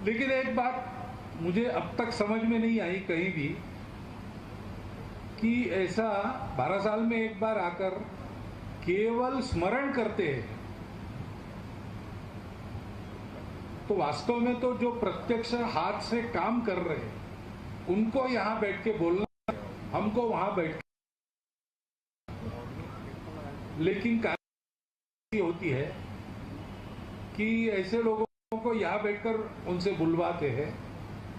लेकिन एक बात मुझे अब तक समझ में नहीं आई कहीं भी कि ऐसा 12 साल में एक बार आकर केवल स्मरण करते हैं, तो वास्तव में तो जो प्रत्यक्ष हाथ से काम कर रहे हैं उनको यहां बैठ के बोलना, हमको वहां बैठ के, लेकिन कार्य होती है कि ऐसे लोगों को यहां बैठकर उनसे बुलवाते हैं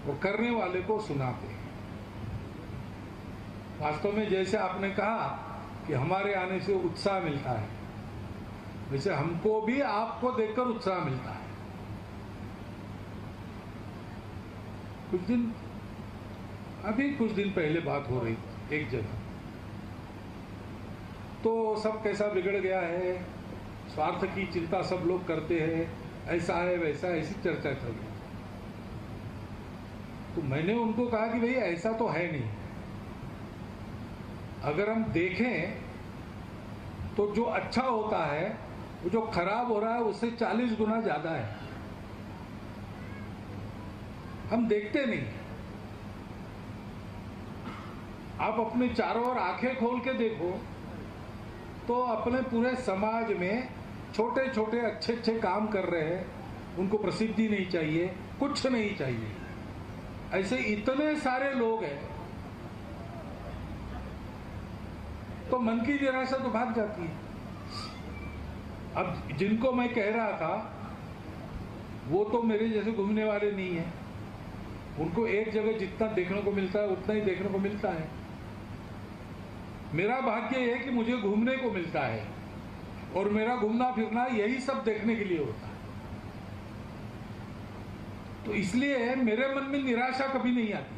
और करने वाले को सुनाते हैं। वास्तव में जैसे आपने कहा कि हमारे आने से उत्साह मिलता है, वैसे हमको भी आपको देखकर उत्साह मिलता है। अभी कुछ दिन पहले बात हो रही एक जगह, तो सब कैसा बिगड़ गया है, स्वार्थ की चिंता सब लोग करते हैं, ऐसा है वैसा, ऐसी चर्चा चल रही। तो मैंने उनको कहा कि भाई ऐसा तो है नहीं। अगर हम देखें तो जो अच्छा होता है वो जो खराब हो रहा है उससे 40 गुना ज्यादा है। हम देखते नहीं। आप अपने चारों ओर आंखें खोल के देखो तो अपने पूरे समाज में छोटे छोटे अच्छे अच्छे काम कर रहे हैं, उनको प्रसिद्धि नहीं चाहिए, कुछ नहीं चाहिए, ऐसे इतने सारे लोग हैं, तो मन की निराशा तो भाग जाती है। अब जिनको मैं कह रहा था वो तो मेरे जैसे घूमने वाले नहीं है, उनको एक जगह जितना देखने को मिलता है उतना ही देखने को मिलता है। मेरा भाग्य यह है कि मुझे घूमने को मिलता है और मेरा घूमना फिरना यही सब देखने के लिए होता है। तो इसलिए मेरे मन में निराशा कभी नहीं आती।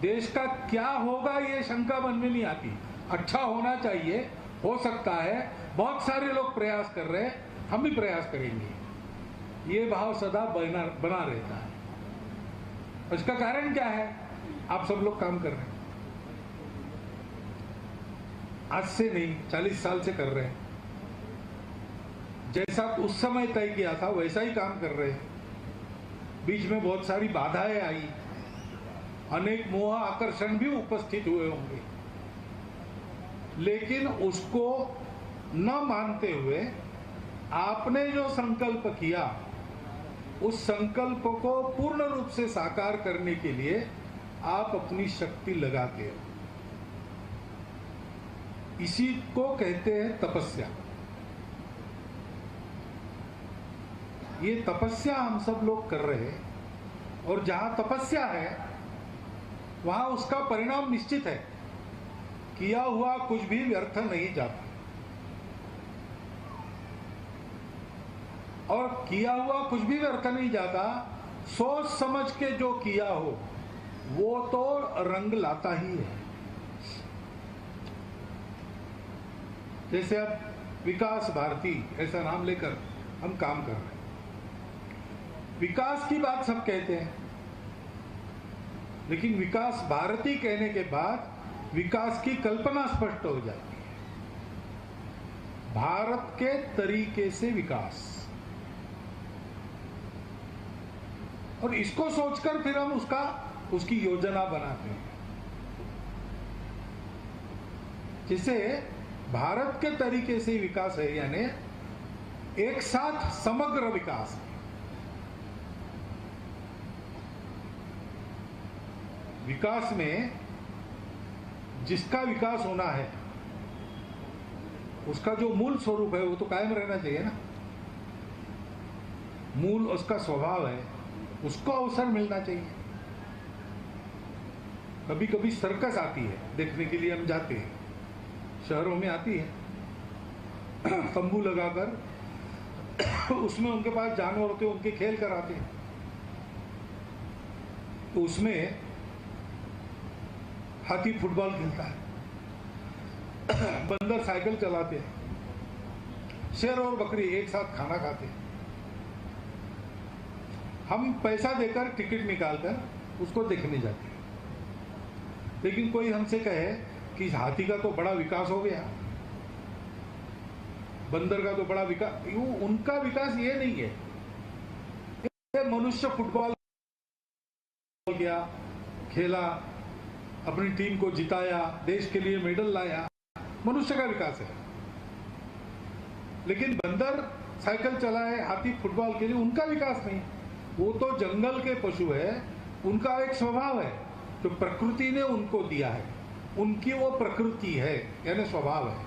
देश का क्या होगा ये शंका मन में नहीं आती। अच्छा होना चाहिए, हो सकता है, बहुत सारे लोग प्रयास कर रहे हैं, हम भी प्रयास करेंगे, ये भाव सदा बना रहता है। इसका कारण क्या है? आप सब लोग काम कर रहे हैं, आज से नहीं 40 साल से कर रहे हैं। जैसा उस समय तय किया था वैसा ही काम कर रहे हैं। बीच में बहुत सारी बाधाएं आई, अनेक मोह आकर्षण भी उपस्थित हुए होंगे, लेकिन उसको न मानते हुए आपने जो संकल्प किया उस संकल्प को पूर्ण रूप से साकार करने के लिए आप अपनी शक्ति लगाते हो। इसी को कहते हैं तपस्या। ये तपस्या हम सब लोग कर रहे हैं और जहां तपस्या है वहां उसका परिणाम निश्चित है। किया हुआ कुछ भी व्यर्थ नहीं जाता, और किया हुआ कुछ भी व्यर्थ नहीं जाता। सोच समझ के जो किया हो वो तो रंग लाता ही है। जैसे अब विकास भारती ऐसा नाम लेकर हम काम कर रहे हैं। विकास की बात सब कहते हैं, लेकिन विकास भारती कहने के बाद विकास की कल्पना स्पष्ट हो जाती है। भारत के तरीके से विकास, और इसको सोचकर फिर हम उसकी योजना बनाते हैं। जिसे भारत के तरीके से विकास है, यानी एक साथ समग्र विकास है। विकास में जिसका विकास होना है उसका जो मूल स्वरूप है वो तो कायम रहना चाहिए ना। मूल उसका स्वभाव है, उसको अवसर मिलना चाहिए। कभी कभी सर्कस आती है, देखने के लिए हम जाते हैं, शहरों में आती है, तंबू लगाकर उसमें उनके पास जानवर होते हैं, उनके खेल कराते हैं। तो उसमें हाथी फुटबॉल खेलता है, बंदर साइकिल चलाते हैं, शेर और बकरी एक साथ खाना खाते हैं। हम पैसा देकर टिकट निकालकर उसको देखने जाते हैं। लेकिन कोई हमसे कहे कि हाथी का तो बड़ा विकास हो गया, बंदर का तो बड़ा विकास, उनका विकास ये नहीं है। मनुष्य फुटबॉल गया, खेला, अपनी टीम को जिताया, देश के लिए मेडल लाया, मनुष्य का विकास है। लेकिन बंदर साइकिल चलाए, हाथी फुटबॉल के लिए, उनका विकास नहीं। वो तो जंगल के पशु है, उनका एक स्वभाव है जो प्रकृति ने उनको दिया है, उनकी वो प्रकृति है, यानी स्वभाव है,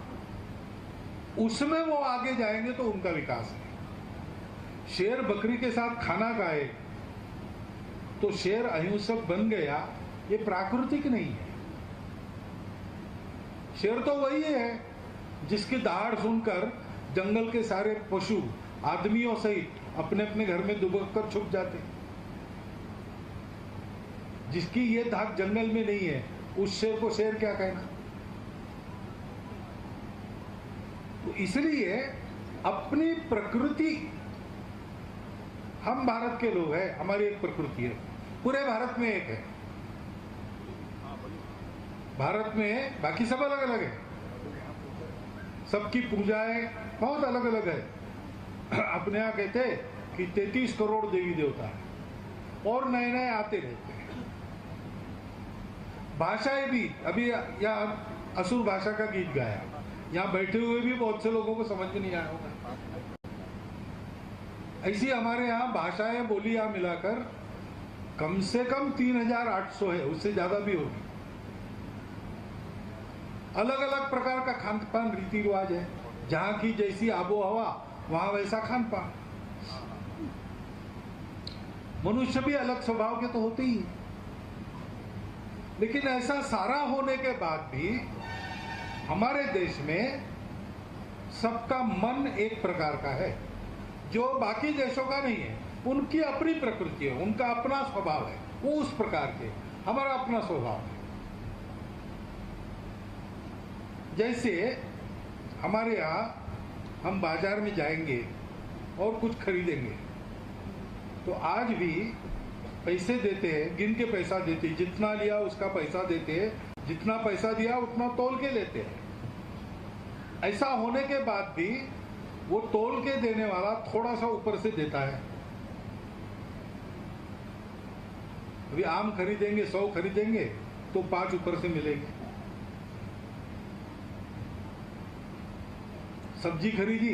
उसमें वो आगे जाएंगे तो उनका विकास है। शेर बकरी के साथ खाना खाए तो शेर अहिंसक बन गया, ये प्राकृतिक नहीं है। शेर तो वही है जिसकी दहाड़ सुनकर जंगल के सारे पशु आदमियों सहित अपने अपने घर में दुबक कर छुप जाते। जिसकी ये धाक जंगल में नहीं है, उस शेर को शेर क्या कहना। तो इसलिए अपनी प्रकृति, हम भारत के लोग हैं, हमारी एक प्रकृति है, पूरे भारत में एक है। भारत में बाकी सब अलग अलग है, सबकी पूजाएं बहुत अलग अलग है। अपने यहाँ कहते कि 33 करोड़ देवी देवता है और नए नए आते रहते हैं। भाषाएं भी, अभी यहाँ असुर भाषा का गीत गाया, यहाँ बैठे हुए भी बहुत से लोगों को समझ में नहीं आया होगा। ऐसी हमारे यहाँ भाषाएं बोलियां मिलाकर कम से कम 3800 है, उससे ज्यादा भी होगी। अलग अलग प्रकार का खान पान रीति रिवाज है, जहां की जैसी आबो हवा वहां वैसा खान पान। मनुष्य भी अलग स्वभाव के तो होते ही, लेकिन ऐसा सारा होने के बाद भी हमारे देश में सबका मन एक प्रकार का है, जो बाकी देशों का नहीं है। उनकी अपनी प्रकृति है, उनका अपना स्वभाव है, वो उस प्रकार के, हमारा अपना स्वभाव है। जैसे हमारे यहाँ हम बाजार में जाएंगे और कुछ खरीदेंगे तो आज भी पैसे देते हैं, गिन के पैसा देते हैं, जितना लिया उसका पैसा देते हैं, जितना पैसा दिया उतना तोल के लेते हैं। ऐसा होने के बाद भी वो तोल के देने वाला थोड़ा सा ऊपर से देता है। अभी आम खरीदेंगे, 100 खरीदेंगे तो 5 ऊपर से मिलेंगे। सब्जी खरीदी,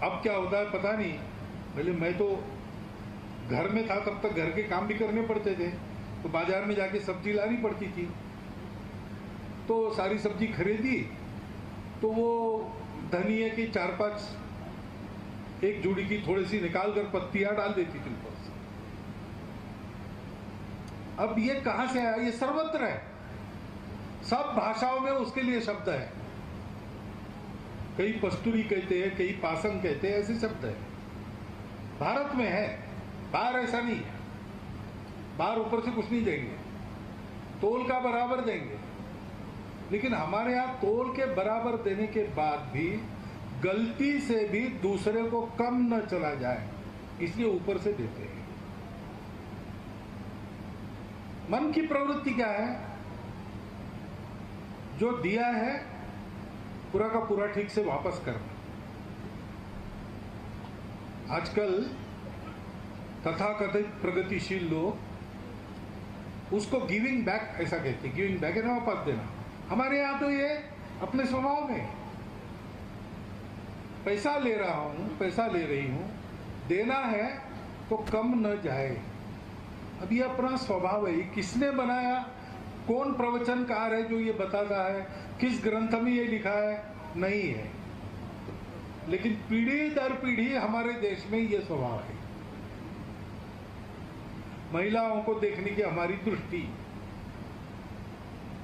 अब क्या होता है पता नहीं। पहले मैं तो घर में था, तब तक घर के काम भी करने पड़ते थे, तो बाजार में जाके सब्जी लानी पड़ती थी। तो सारी सब्जी खरीदी तो वो धनिया की 4-5 एक जोड़ी की थोड़ी सी निकाल कर पत्तियां डाल देती थी ऊपर से। अब ये कहां से आया? ये सर्वत्र है, सब भाषाओं में उसके लिए शब्द है। कई पस्तूरी कहते हैं, कई पासन कहते हैं, ऐसे शब्द है। भारत में है, बाहर ऐसा नहीं है। बाहर ऊपर से कुछ नहीं देंगे, तोल का बराबर देंगे। लेकिन हमारे यहाँ तोल के बराबर देने के बाद भी गलती से भी दूसरे को कम न चला जाए, इसलिए ऊपर से देते हैं। मन की प्रवृत्ति क्या है? जो दिया है पूरा का पूरा ठीक से वापस करना। आजकल तथाकथित प्रगतिशील लोग उसको गिविंग बैक ऐसा कहते हैं, गिविंग बैक है वापस देना। हमारे यहां तो ये अपने स्वभाव में, पैसा ले रहा हूं, पैसा ले रही हूं, देना है तो कम न जाए। अब ये अपना स्वभाव है। किसने बनाया? कौन प्रवचनकार है जो ये बताता है? किस ग्रंथ में ये लिखा है? नहीं है। लेकिन पीढ़ी दर पीढ़ी हमारे देश में ये स्वभाव है। महिलाओं को देखने की हमारी दृष्टि,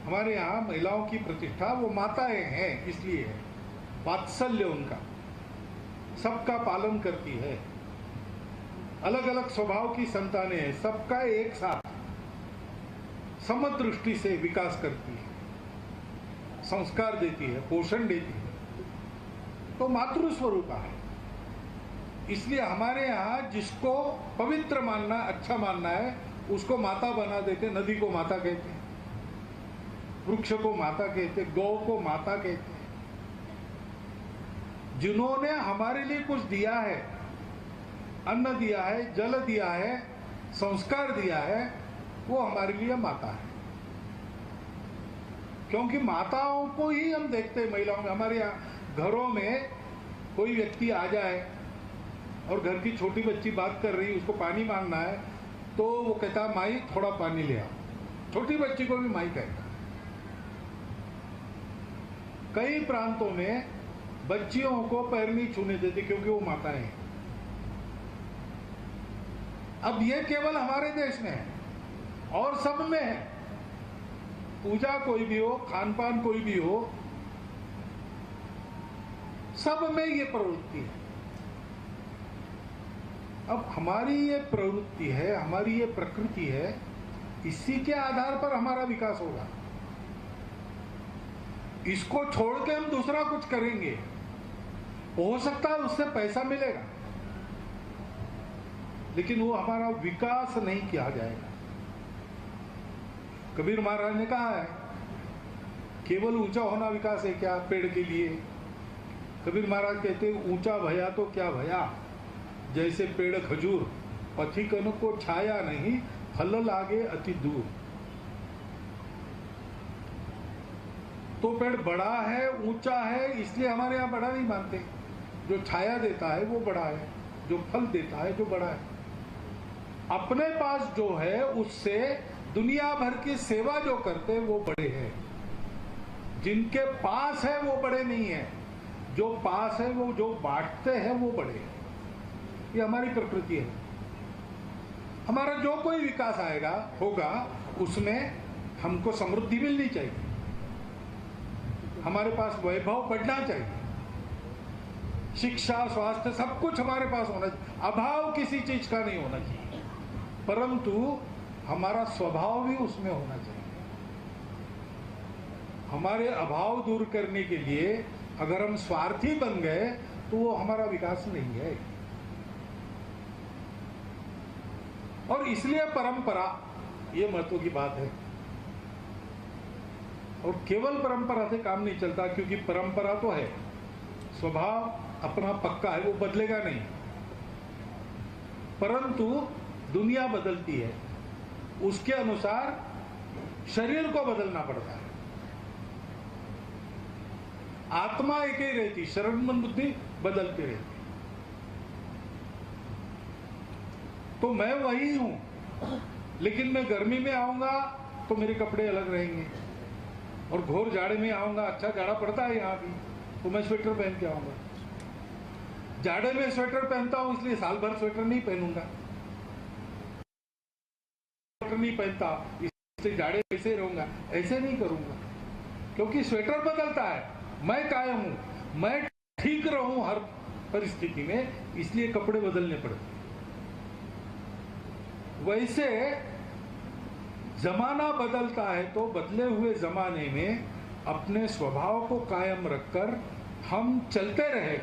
हमारे यहाँ महिलाओं की प्रतिष्ठा, वो माताएं हैं इसलिए है, वात्सल्य उनका, सबका पालन करती है, अलग अलग स्वभाव की संतानें हैं, सबका एक साथ समदृष्टि से विकास करती है, संस्कार देती है, पोषण देती है, तो मातृ स्वरूपा है। इसलिए हमारे यहाँ जिसको पवित्र मानना, अच्छा मानना है, उसको माता बना देते। नदी को माता कहते हैं, वृक्ष को माता कहते हैं, गौ को माता कहते हैं। जिन्होंने हमारे लिए कुछ दिया है अन्न दिया है, जल दिया है, संस्कार दिया है, वो हमारे लिए माता है। क्योंकि माताओं को ही हम देखते हैं, महिलाओं में। हमारे यहाँ घरों में कोई व्यक्ति आ जाए और घर की छोटी बच्ची बात कर रही, उसको पानी मांगना है, तो वो कहता माई थोड़ा पानी ले आओ। छोटी बच्ची को भी माई कहता है। कई प्रांतों में बच्चियों को पैर नहीं छूने देते क्योंकि वो माताएं हैं। अब ये केवल हमारे देश में है और सब में है। पूजा कोई भी हो, खान पान कोई भी हो, सब में ये प्रवृत्ति है। अब हमारी ये प्रवृत्ति है, हमारी ये प्रकृति है, इसी के आधार पर हमारा विकास होगा। इसको छोड़ के हम दूसरा कुछ करेंगे, हो सकता है उससे पैसा मिलेगा, लेकिन वो हमारा विकास नहीं किया जाएगा। कबीर महाराज ने कहा है, केवल ऊंचा होना विकास है क्या पेड़ के लिए? कबीर महाराज कहते हैं, ऊंचा भया तो क्या भया, जैसे पेड़ खजूर, पथिकन को छाया नहीं, फल लागे अति दूर। तो पेड़ बड़ा है, ऊंचा है, इसलिए हमारे यहाँ बड़ा नहीं मानते। जो छाया देता है वो बड़ा है, जो फल देता है जो बड़ा है। अपने पास जो है उससे दुनिया भर की सेवा जो करते वो बड़े हैं। जिनके पास है वो बड़े नहीं है, जो पास है वो जो बांटते हैं वो बड़े हैं। ये हमारी प्रकृति है। हमारा जो कोई विकास आएगा होगा उसमें हमको समृद्धि मिलनी चाहिए, हमारे पास वैभव बढ़ना चाहिए, शिक्षा स्वास्थ्य सब कुछ हमारे पास होना चाहिए, अभाव किसी चीज का नहीं होना चाहिए, परंतु हमारा स्वभाव भी उसमें होना चाहिए। हमारे अभाव दूर करने के लिए अगर हम स्वार्थी बन गए तो वो हमारा विकास नहीं है। और इसलिए परंपरा ये महत्व की बात है। और केवल परंपरा से काम नहीं चलता, क्योंकि परंपरा तो है, स्वभाव अपना पक्का है, वो बदलेगा नहीं, परंतु दुनिया बदलती है, उसके अनुसार शरीर को बदलना पड़ता है। आत्मा एक ही रहती, शरीर मन बुद्धि बदलती रहती। तो मैं वही हूं, लेकिन मैं गर्मी में आऊंगा तो मेरे कपड़े अलग रहेंगे, और घोर जाड़े में आऊंगा, अच्छा जाड़ा पड़ता है यहाँ भी, तो मैं स्वेटर पहन के आऊंगा। जाड़े में स्वेटर पहनता हूं इसलिए साल भर स्वेटर नहीं पहनूंगा, स्वेटर नहीं पहनता इसलिए जाड़े ऐसे रहूंगा, ऐसे नहीं करूंगा, क्योंकि स्वेटर बदलता है, मैं कायम हूं, मैं ठीक रहूं हर परिस्थिति में, इसलिए कपड़े बदलने पड़ते। वैसे जमाना बदलता है तो बदले हुए जमाने में अपने स्वभाव को कायम रखकर हम चलते रहे,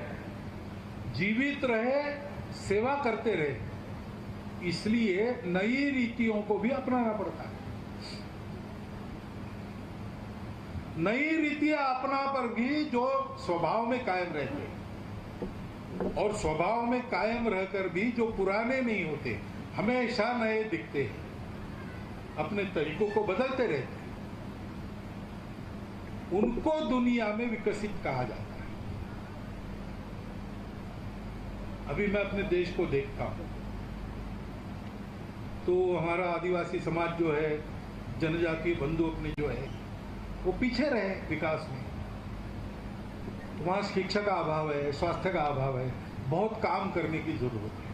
जीवित रहे, सेवा करते रहे, इसलिए नई रीतियों को भी अपनाना पड़ता है। नई रीतियां अपना पर भी जो स्वभाव में कायम रहते, और स्वभाव में कायम रहकर भी जो पुराने नहीं होते, हमेशा नए दिखते हैं, अपने तरीकों को बदलते रहते हैं, उनको दुनिया में विकसित कहा जाता है। अभी मैं अपने देश को देखता हूं तो हमारा आदिवासी समाज जो है, जनजातीय बंधु अपने जो है, वो पीछे रहे विकास में। वहां शिक्षा का अभाव है, स्वास्थ्य का अभाव है, बहुत काम करने की जरूरत है।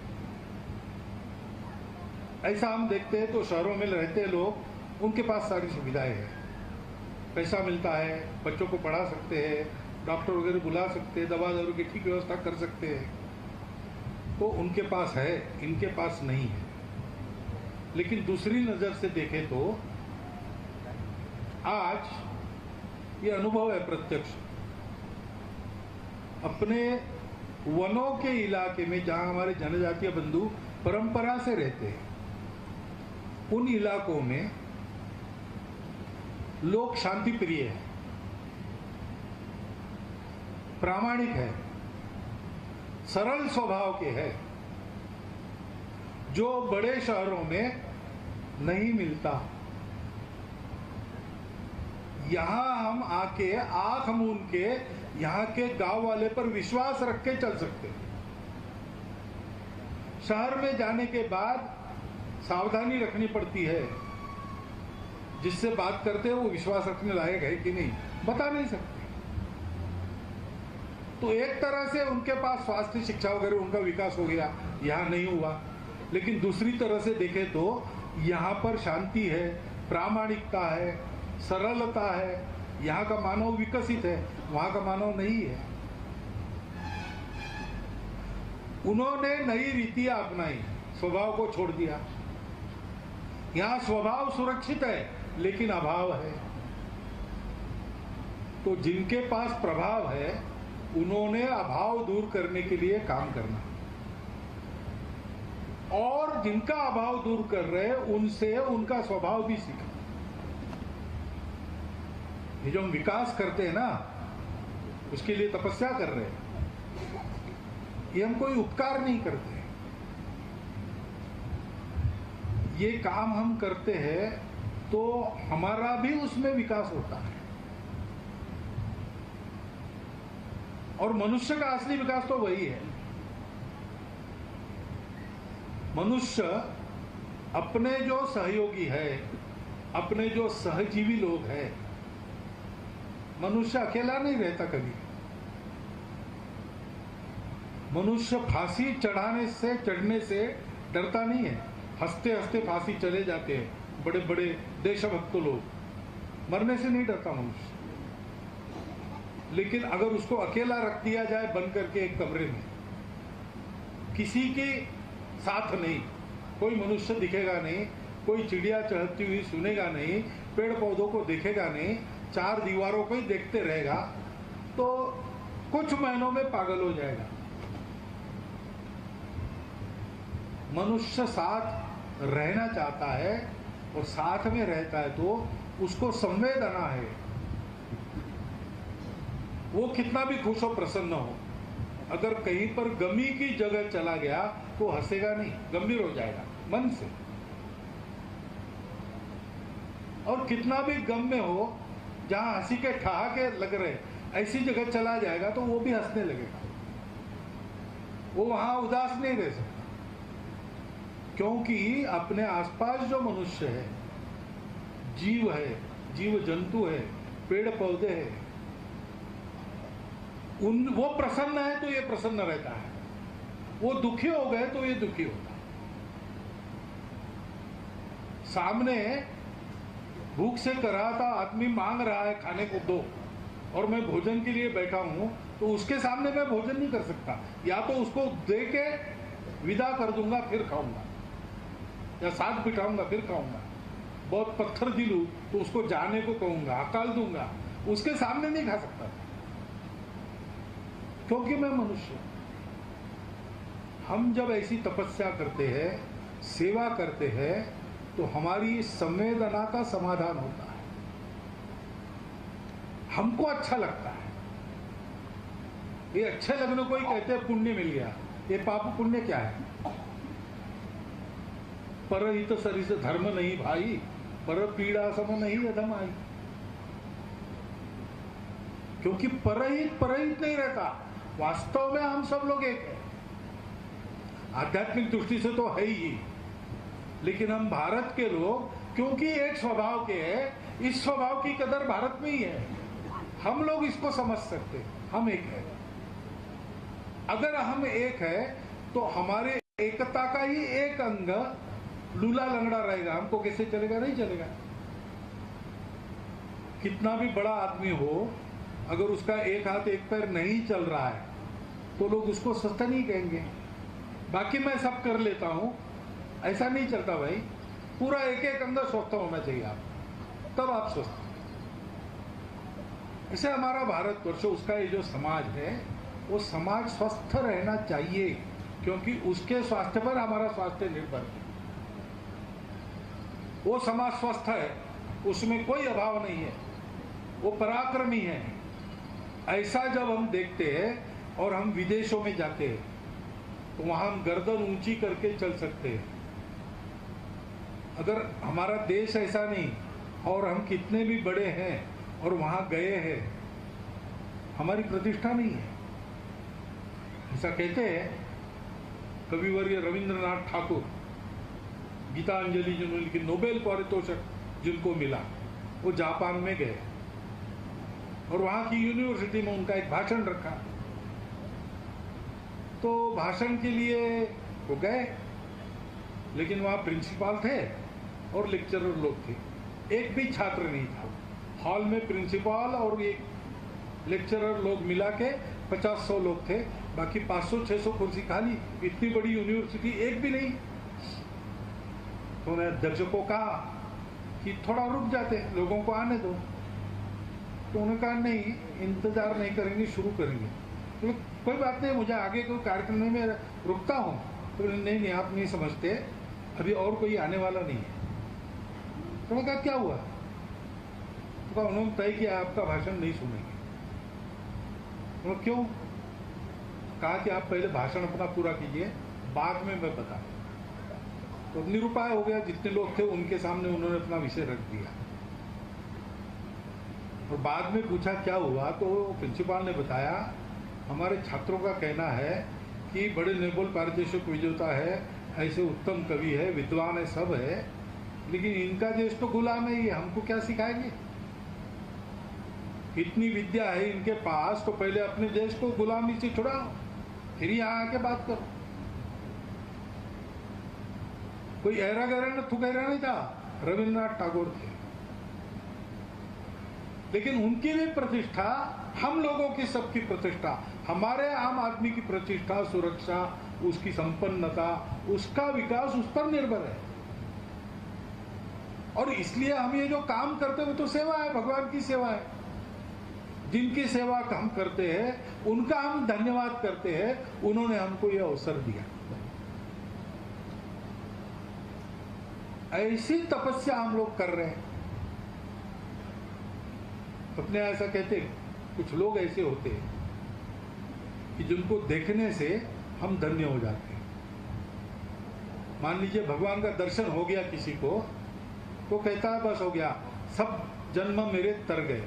ऐसा हम देखते हैं तो शहरों में रहते लोग, उनके पास सारी सुविधाएं हैं, पैसा मिलता है, बच्चों को पढ़ा सकते हैं, डॉक्टर वगैरह बुला सकते हैं, दवा दारू की ठीक व्यवस्था कर सकते हैं, तो उनके पास है, इनके पास नहीं है। लेकिन दूसरी नजर से देखें तो आज ये अनुभव है प्रत्यक्ष, अपने वनों के इलाके में जहां हमारे जनजातीय बंधु परंपरा से रहते हैं, उन इलाकों में लोग शांति प्रिय है, प्रामाणिक है, सरल स्वभाव के है, जो बड़े शहरों में नहीं मिलता। यहां हम आके आंख मूंद के यहाँ के गांव वाले पर विश्वास रख के चल सकते हैं। शहर में जाने के बाद सावधानी रखनी पड़ती है। जिससे बात करते हैं वो विश्वास रखने लायक है कि नहीं बता नहीं सकते। तो एक तरह से उनके पास स्वास्थ्य शिक्षा वगैरह उनका विकास हो गया, यहाँ नहीं हुआ। लेकिन दूसरी तरह से देखें तो यहाँ पर शांति है, प्रामाणिकता है, सरलता है, यहाँ का मानव विकसित है, वहां का मानव नहीं है। उन्होंने नई रीतियां अपनाई, स्वभाव को छोड़ दिया। यहाँ स्वभाव सुरक्षित है लेकिन अभाव है। तो जिनके पास प्रभाव है उन्होंने अभाव दूर करने के लिए काम करना, और जिनका अभाव दूर कर रहे हैं उनसे उनका स्वभाव भी सीखना। ये जो हम विकास करते हैं ना, उसके लिए तपस्या कर रहे हैं। ये हम कोई उपकार नहीं करते। ये काम हम करते हैं तो हमारा भी उसमें विकास होता है। और मनुष्य का असली विकास तो वही है। मनुष्य अपने जो सहयोगी है, अपने जो सहजीवी लोग हैं, मनुष्य अकेला नहीं रहता कभी। मनुष्य फांसी चढ़ने से डरता नहीं है। हंसते हंसते फांसी चले जाते हैं बड़े बड़े देशभक्त लोग, मरने से नहीं डरता मनुष्य। लेकिन अगर उसको अकेला रख दिया जाए बंद करके एक कमरे में, किसी के साथ नहीं, कोई मनुष्य दिखेगा नहीं, कोई चिड़िया चहकती हुई सुनेगा नहीं, पेड़ पौधों को देखेगा नहीं, चार दीवारों को ही देखते रहेगा, तो कुछ महीनों में पागल हो जाएगा। मनुष्य साथ रहना चाहता है और साथ में रहता है तो उसको संवेदना है। वो कितना भी खुश हो, प्रसन्न हो, अगर कहीं पर गमी की जगह चला गया तो हंसेगा नहीं, गंभीर हो जाएगा मन से। और कितना भी गम में हो, जहां हंसी के ठहाके लग रहे, ऐसी जगह चला जाएगा तो वो भी हंसने लगेगा। वो वहां उदास नहीं रह सकता, क्योंकि अपने आसपास जो मनुष्य है, जीव है, जीव जंतु है, पेड़ पौधे हैं, वो प्रसन्न है तो ये प्रसन्न रहता है, वो दुखी हो गए तो ये दुखी होता है। सामने भूख से कराहता आदमी मांग रहा है खाने को दो, और मैं भोजन के लिए बैठा हूं, तो उसके सामने मैं भोजन नहीं कर सकता। या तो उसको दे के विदा कर दूंगा फिर खाऊंगा, या साथ बिठाऊंगा फिर खाऊंगा। बहुत पत्थर दिलू तो उसको जाने को कहूंगा, हकाल दूंगा, उसके सामने नहीं खा सकता, क्योंकि मैं मनुष्य हूं। हम जब ऐसी तपस्या करते हैं, सेवा करते हैं, तो हमारी संवेदना का समाधान होता है, हमको अच्छा लगता है। ये अच्छे लगने को ही कहते हैं पुण्य मिल गया। ये पाप पुण्य क्या है? परहित सरिस धर्म नहीं भाई, पर पीड़ा सम नहीं अधम आई। क्योंकि परहित नहीं रहता, वास्तव में हम सब लोग एक हैं। आध्यात्मिक दृष्टि से तो है ही, लेकिन हम भारत के लोग क्योंकि एक स्वभाव के हैं, इस स्वभाव की कदर भारत में ही है। हम लोग इसको समझ सकते, हम एक है। अगर हम एक है तो हमारे एकता का ही एक अंग लूला लंगड़ा रहेगा, हमको कैसे चलेगा? नहीं चलेगा। कितना भी बड़ा आदमी हो, अगर उसका एक हाथ एक पैर नहीं चल रहा है तो लोग उसको स्वस्थ नहीं कहेंगे। बाकी मैं सब कर लेता हूं, ऐसा नहीं चलता भाई। पूरा एक एक अंग स्वस्थ होना चाहिए आप, तब आप स्वस्थ। ऐसे हमारा भारतवर्ष, उसका ये जो समाज है, वो समाज स्वस्थ रहना चाहिए, क्योंकि उसके स्वास्थ्य पर हमारा स्वास्थ्य निर्भर है। वो समाज स्वस्थ है, उसमें कोई अभाव नहीं है, वो पराक्रमी है। ऐसा जब हम देखते हैं और हम विदेशों में जाते हैं तो वहां हम गर्दन ऊंची करके चल सकते हैं, अगर हमारा देश ऐसा नहीं और हम कितने भी बड़े हैं और वहाँ गए हैं, हमारी प्रतिष्ठा नहीं है। ऐसा कहते हैं कविवर्य रविंद्रनाथ ठाकुर, गीतांजलि जिन्होंने लिखी, नोबेल पारितोषिक जिनको मिला, वो जापान में गए और वहाँ की यूनिवर्सिटी में उनका एक भाषण रखा। तो भाषण के लिए वो गए, लेकिन वहाँ प्रिंसिपल थे और लेक्चरर लोग थे, एक भी छात्र नहीं था। हॉल में प्रिंसिपल और एक लेक्चरर लोग मिला के 50-100 लोग थे, बाकी 500-600 कुर्सी खाली। इतनी बड़ी यूनिवर्सिटी, एक भी नहीं। तो उन्होंने अध्यक्ष को कहा कि थोड़ा रुक जाते, लोगों को आने दो। तो उन्होंने कहा नहीं, इंतजार नहीं करेंगे, शुरू करेंगे। तो कोई बात नहीं, मुझे आगे कोई कार्यक्रम में मैं रुकता हूँ। तो नहीं, आप नहीं समझते, अभी और कोई आने वाला नहीं है। तो उन्होंने कहा क्या हुआ? तो उन्होंने तय किया आपका भाषण नहीं सुनेंगे। तो क्यों? कहा कि आप पहले भाषण अपना पूरा कीजिए, बाद में मैं बता। तो निरुपाय हो गया, जितने लोग थे उनके सामने उन्होंने अपना विषय रख दिया। और बाद में पूछा क्या हुआ, तो प्रिंसिपल ने बताया हमारे छात्रों का कहना है कि बड़े नोबेल पारितोषिक विजेता है, ऐसे उत्तम कवि है, विद्वान है, सब है, लेकिन इनका देश तो गुलाम है, ये हमको क्या सिखाएंगे? इतनी विद्या है इनके पास, तो पहले अपने देश को गुलामी से छुड़ाओ, फिर यहाँ आके बात करो। कोई ऐरा गैरा थुकैरा नहीं था, रविंद्रनाथ टैगोर थे। लेकिन उनकी भी प्रतिष्ठा, हम लोगों की सबकी प्रतिष्ठा, हमारे आम आदमी की प्रतिष्ठा, सुरक्षा, उसकी संपन्नता, उसका विकास उस पर निर्भर है। और इसलिए हम ये जो काम करते हैं वो तो सेवा है, भगवान की सेवा है। जिनकी सेवा हम करते हैं उनका हम धन्यवाद करते हैं, उन्होंने हमको ये अवसर दिया। ऐसी तपस्या हम लोग कर रहे हैं। अपने ऐसा कहते, कुछ लोग ऐसे होते हैं कि जिनको देखने से हम धन्य हो जाते हैं। मान लीजिए भगवान का दर्शन हो गया किसी को, तो कहता है बस हो गया, सब जन्म मेरे तर गए,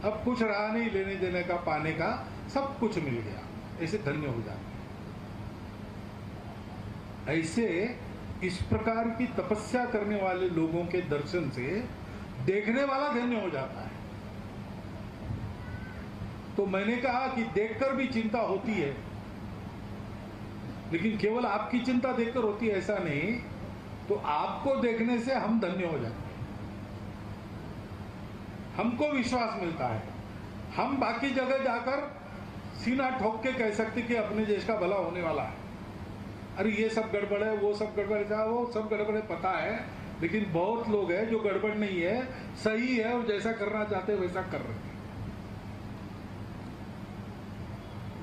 अब कुछ रहा नहीं लेने देने का, पाने का, सब कुछ मिल गया, ऐसे धन्य हो जाते हैं। ऐसे इस प्रकार की तपस्या करने वाले लोगों के दर्शन से देखने वाला धन्य हो जाता है। तो मैंने कहा कि देखकर भी चिंता होती है, लेकिन केवल आपकी चिंता देखकर होती है ऐसा नहीं, तो आपको देखने से हम धन्य हो जाते हैं, हमको विश्वास मिलता है। हम बाकी जगह जाकर सीना ठोक के कह सकते कि अपने देश का भला होने वाला है। अरे ये सब गड़बड़ है, वो सब गड़बड़ है, वो सब गड़बड़ है, पता है, लेकिन बहुत लोग हैं जो गड़बड़ नहीं है, सही है, और जैसा करना चाहते हैं वैसा कर रहे हैं।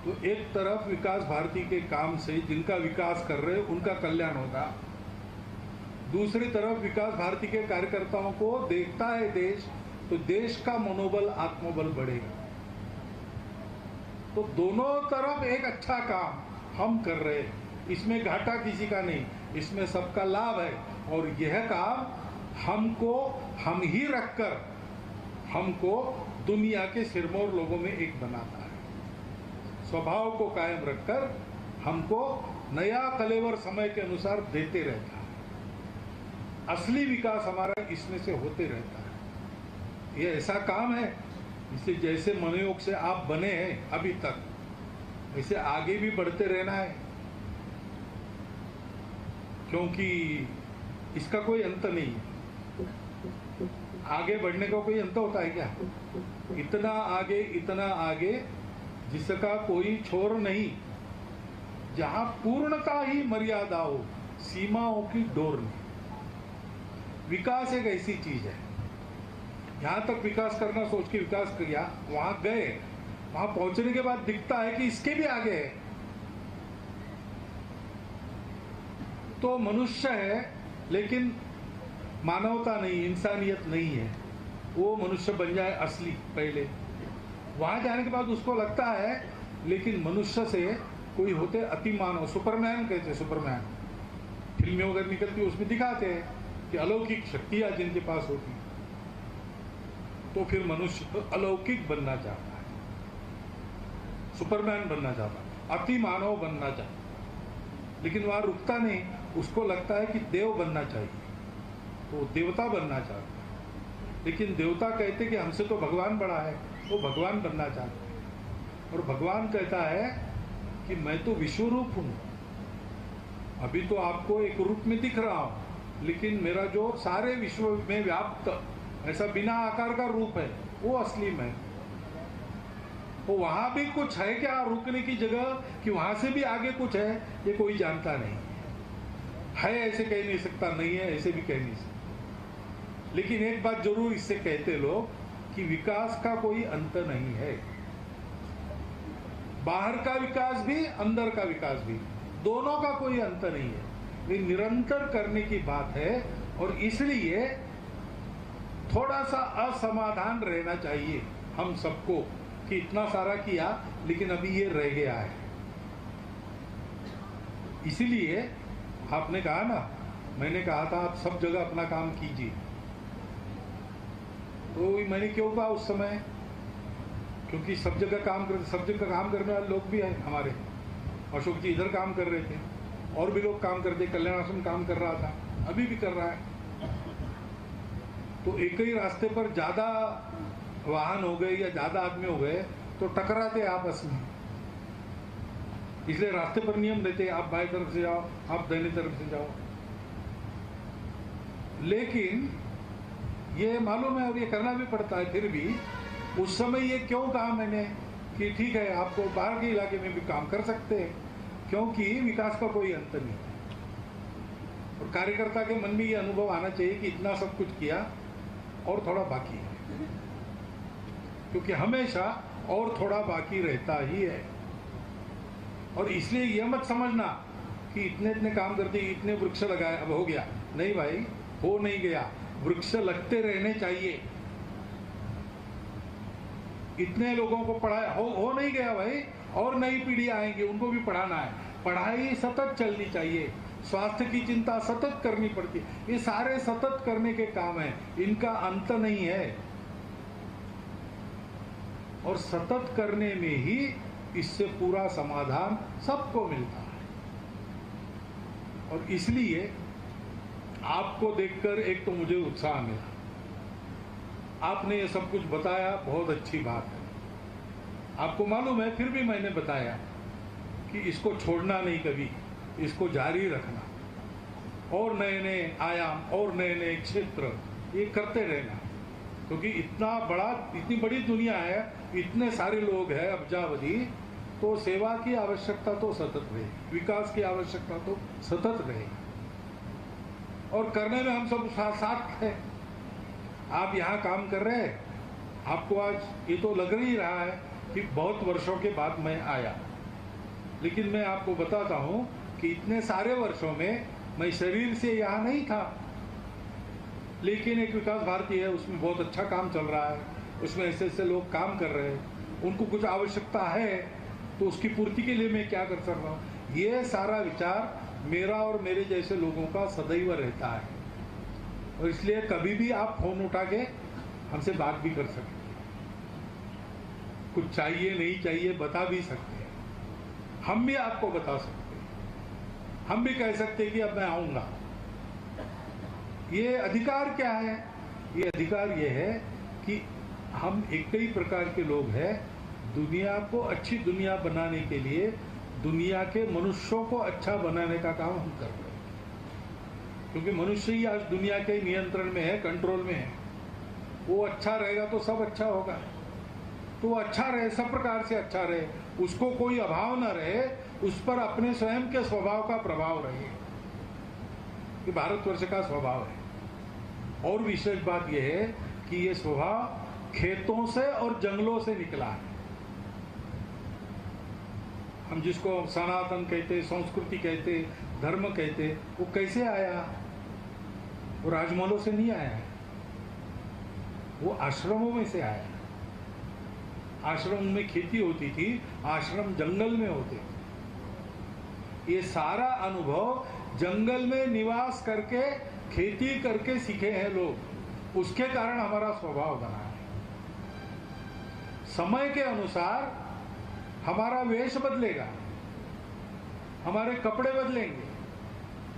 तो एक तरफ विकास भारती के काम से जिनका विकास कर रहे हैं उनका कल्याण होगा, दूसरी तरफ विकास भारती के कार्यकर्ताओं को देखता है देश, तो देश का मनोबल, आत्मबल बढ़ेगा। तो दोनों तरफ एक अच्छा काम हम कर रहे हैं, इसमें घाटा किसी का नहीं, इसमें सबका लाभ है। और यह काम हमको, हम ही रखकर हमको दुनिया के सिरमौर लोगों में एक बनाता है। स्वभाव को कायम रखकर हमको नया कलेवर समय के अनुसार देते रहता है। असली विकास हमारा इसमें से होते रहता है। ये ऐसा काम है, इससे जैसे मनोयोग से आप बने हैं अभी तक, वैसे आगे भी बढ़ते रहना है, क्योंकि इसका कोई अंत नहीं है। आगे बढ़ने का कोई अंत होता है क्या? इतना आगे जिसका कोई छोर नहीं, जहां पूर्णता ही मर्यादा हो, सीमाओं की डोर नहीं। विकास एक ऐसी चीज है, यहां तक विकास करना सोच के विकास किया, वहां गए, वहां पहुंचने के बाद दिखता है कि इसके भी आगे है, तो मनुष्य है लेकिन मानवता नहीं, इंसानियत नहीं है। वो मनुष्य बन जाए असली पहले, वहां जाने के बाद उसको लगता है, लेकिन मनुष्य से कोई होते अति मानव, सुपरमैन कहते, सुपरमैन फिल्में वगैरह निकलती उसमें दिखाते हैं, कि अलौकिक शक्तियां जिनके पास होती, तो फिर मनुष्य अलौकिक बनना चाहता है, सुपरमैन बनना चाहता है, अति मानव बनना चाहता है, लेकिन वहां रुकता नहीं। उसको लगता है कि देव बनना चाहिए, तो देवता बनना चाहता है। लेकिन देवता कहते कि हमसे तो भगवान बड़ा है, वो भगवान बनना चाहता है। और भगवान कहता है कि मैं तो विश्वरूप हूँ, अभी तो आपको एक रूप में दिख रहा हूँ, लेकिन मेरा जो सारे विश्व में व्याप्त ऐसा बिना आकार का रूप है, वो असली मैं। तो वहां भी कुछ है क्या रुकने की जगह, कि वहां से भी आगे कुछ है, ये कोई जानता नहीं है। ऐसे कह नहीं सकता, नहीं है ऐसे भी कह नहीं सकता। लेकिन एक बात जरूर इससे कहते लोग कि विकास का कोई अंत नहीं है। बाहर का विकास भी, अंदर का विकास भी, दोनों का कोई अंत नहीं है। ये निरंतर करने की बात है। और इसलिए थोड़ा सा असमाधान रहना चाहिए हम सबको कि इतना सारा किया लेकिन अभी ये रह गया है। इसीलिए आपने कहा ना, मैंने कहा था आप सब जगह अपना काम कीजिए, तो मैंने क्यों कहा उस समय, क्योंकि सब जगह काम करने वाले लोग भी हैं हमारे। अशोक जी इधर काम कर रहे थे, और भी लोग काम करते, कल्याण आश्रम काम कर रहा था, अभी भी कर रहा है। तो एक ही रास्ते पर ज्यादा वाहन हो गए या ज्यादा आदमी हो गए तो टकराते आपस में। इसलिए रास्ते पर नियम देते, आप बाएं तरफ से जाओ, आप दाहिने तरफ से जाओ। लेकिन ये मालूम है और ये करना भी पड़ता है। फिर भी उस समय ये क्यों कहा मैंने कि ठीक है आपको बाहर के इलाके में भी काम कर सकते हैं, क्योंकि विकास का कोई अंत नहीं। और कार्यकर्ता के मन में ये अनुभव आना चाहिए कि इतना सब कुछ किया और थोड़ा बाकी है, क्योंकि हमेशा और थोड़ा बाकी रहता ही है। और इसलिए यह मत समझना कि इतने इतने काम करते, इतने वृक्ष लगाए अब हो गया, नहीं भाई, हो नहीं गया। वृक्ष लगते रहने चाहिए। इतने लोगों को पढ़ाया, हो नहीं गया भाई, और नई पीढ़ी आएंगी, उनको भी पढ़ाना है। पढ़ाई सतत चलनी चाहिए, स्वास्थ्य की चिंता सतत करनी पड़ती है। ये सारे सतत करने के काम हैं, इनका अंत नहीं है। और सतत करने में ही इससे पूरा समाधान सबको मिलता है। और इसलिए आपको देखकर एक तो मुझे उत्साह मिला, आपने ये सब कुछ बताया, बहुत अच्छी बात है। आपको मालूम है, फिर भी मैंने बताया कि इसको छोड़ना नहीं कभी, इसको जारी रखना, और नए नए आयाम और नए नए क्षेत्र ये करते रहना। क्योंकि इतनी बड़ी दुनिया है, इतने सारे लोग हैं अब्जावधि, तो सेवा की आवश्यकता तो सतत रहेगी, विकास की आवश्यकता तो सतत रहेगी। और करने में हम सब साथ हैं। आप यहाँ काम कर रहे हैं, आपको आज ये तो लग ही रहा है कि बहुत वर्षों के बाद मैं आया, लेकिन मैं आपको बताता हूँ कि इतने सारे वर्षों में मैं शरीर से यहाँ नहीं था। लेकिन एक विकास भारती है, उसमें बहुत अच्छा काम चल रहा है, उसमें ऐसे ऐसे लोग काम कर रहे हैं, उनको कुछ आवश्यकता है तो उसकी पूर्ति के लिए मैं क्या कर सकता हूँ। ये सारा विचार मेरा और मेरे जैसे लोगों का सदैव रहता है। और इसलिए कभी भी आप फोन उठा के हमसे बात भी कर सकते हैं, कुछ चाहिए नहीं चाहिए बता भी सकते हैं, हम भी आपको बता सकते हैं, हम भी कह सकते हैं कि अब मैं आऊंगा। ये अधिकार क्या है? ये अधिकार ये है कि हम एक ही प्रकार के लोग हैं, दुनिया को अच्छी दुनिया बनाने के लिए दुनिया के मनुष्यों को अच्छा बनाने का काम हम कर रहे हैं। क्योंकि मनुष्य ही आज दुनिया के नियंत्रण में है, कंट्रोल में है। वो अच्छा रहेगा तो सब अच्छा होगा। तो वो अच्छा रहे, सब प्रकार से अच्छा रहे, उसको कोई अभाव ना रहे, उस पर अपने स्वयं के स्वभाव का प्रभाव रहे। ये भारतवर्ष का स्वभाव है। और विशेष बात यह है कि ये स्वभाव खेतों से और जंगलों से निकला है। हम जिसको सनातन कहते, संस्कृति कहते, धर्म कहते, वो कैसे आया? वो राजमहलों से नहीं आया है, वो आश्रमों में से आया। आश्रम में खेती होती थी, आश्रम जंगल में होते। ये सारा अनुभव जंगल में निवास करके खेती करके सीखे हैं लोग, उसके कारण हमारा स्वभाव बना है। समय के अनुसार हमारा वेश बदलेगा, हमारे कपड़े बदलेंगे,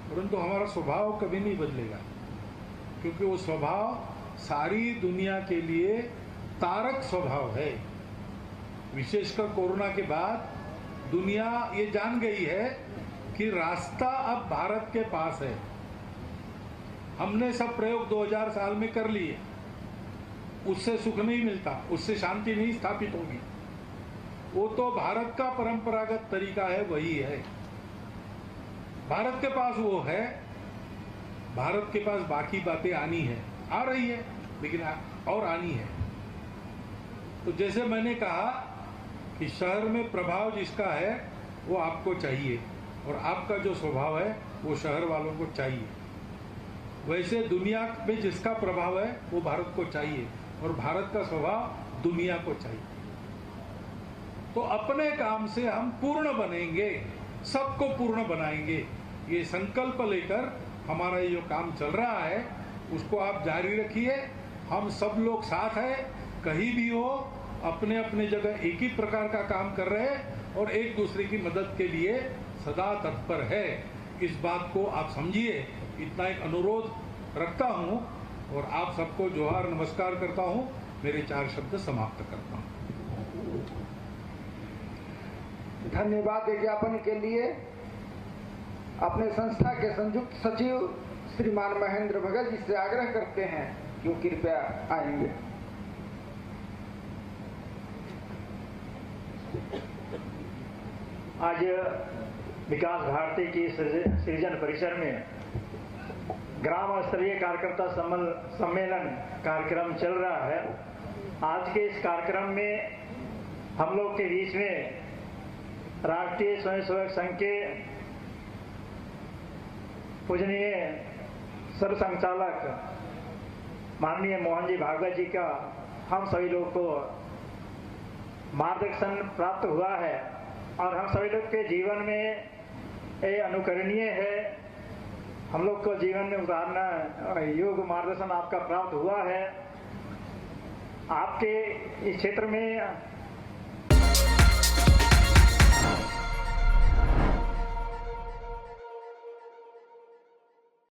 परंतु हमारा स्वभाव कभी नहीं बदलेगा, क्योंकि वो स्वभाव सारी दुनिया के लिए तारक स्वभाव है। विशेषकर कोरोना के बाद दुनिया ये जान गई है कि रास्ता अब भारत के पास है। हमने सब प्रयोग 2000 साल में कर लिए, उससे सुख नहीं मिलता, उससे शांति नहीं स्थापित होगी। वो तो भारत का परंपरागत तरीका है, वही है। भारत के पास वो है, भारत के पास बाकी बातें आनी है, आ रही है, लेकिन और आनी है। तो जैसे मैंने कहा कि शहर में प्रभाव जिसका है वो आपको चाहिए, और आपका जो स्वभाव है वो शहर वालों को चाहिए। वैसे दुनिया में जिसका प्रभाव है वो भारत को चाहिए, और भारत का स्वभाव दुनिया को चाहिए। तो अपने काम से हम पूर्ण बनेंगे, सबको पूर्ण बनाएंगे। ये संकल्प लेकर हमारा ये जो काम चल रहा है उसको आप जारी रखिए। हम सब लोग साथ हैं, कहीं भी हो, अपने अपने जगह एक ही प्रकार का काम कर रहे हैं और एक दूसरे की मदद के लिए सदा तत्पर है। इस बात को आप समझिए। इतना एक अनुरोध रखता हूं और आप सबको जोहार नमस्कार करता हूं। मेरे 4 शब्द समाप्त करता हूं। धन्यवाद ज्ञापन के लिए अपने संस्था के संयुक्त सचिव श्रीमान महेंद्र भगत जी से आग्रह करते हैं कि वो कृपया आएंगे। आज विकास भारती की सृजन परिसर में ग्राम स्तरीय कार्यकर्ता सम्मेलन कार्यक्रम चल रहा है। आज के इस कार्यक्रम में हम लोग के बीच में राष्ट्रीय स्वयंसेवक संघ के पूजनीय सरसंघचालक माननीय मोहन जी भागवत जी का हम सभी लोग को मार्गदर्शन प्राप्त हुआ है, और हम सभी लोग के जीवन में ये अनुकरणीय है। हम लोग को जीवन में उतारना योग मार्गदर्शन आपका प्राप्त हुआ है। आपके इस क्षेत्र में